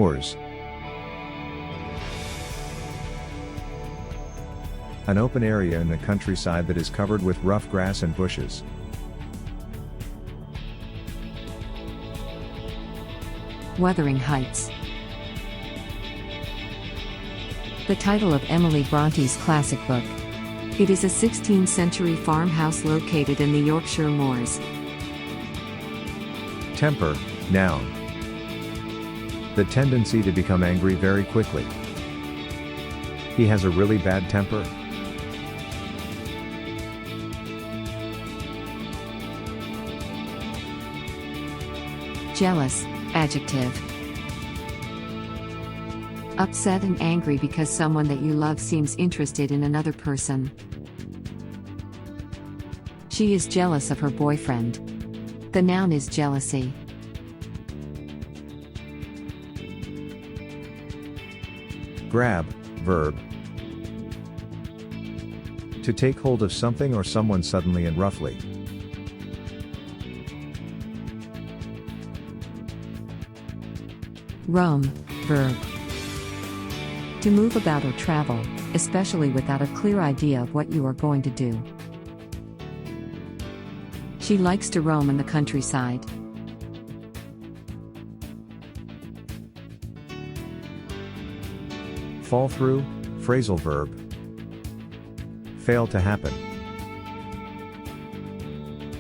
Moors. An open area in the countryside that is covered with rough grass and bushes. Wuthering Heights. The title of Emily Bronte's classic book. It is a 16th century farmhouse located in the Yorkshire moors. Temper, noun. The tendency to become angry very quickly. He has a really bad temper. Jealous, adjective. Upset and angry because someone that you love seems interested in another person. She is jealous of her boyfriend. The noun is jealousy. Grab, verb. To take hold of something or someone suddenly and roughly. Roam, verb. To move about or travel, especially without a clear idea of what you are going to do. She likes to roam in the countryside. Fall through, phrasal verb. Fail to happen.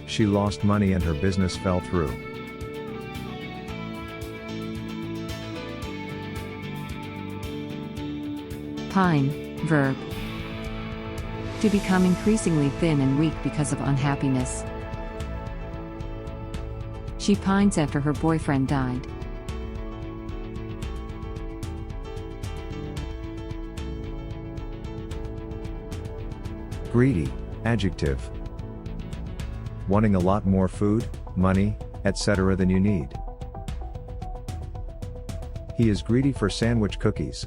She lost money and her business fell through. Pine, verb. To become increasingly thin and weak because of unhappiness. She pines after her boyfriend died. Greedy, adjective. Wanting a lot more food, money, etc. than you need. He is greedy for sandwich cookies.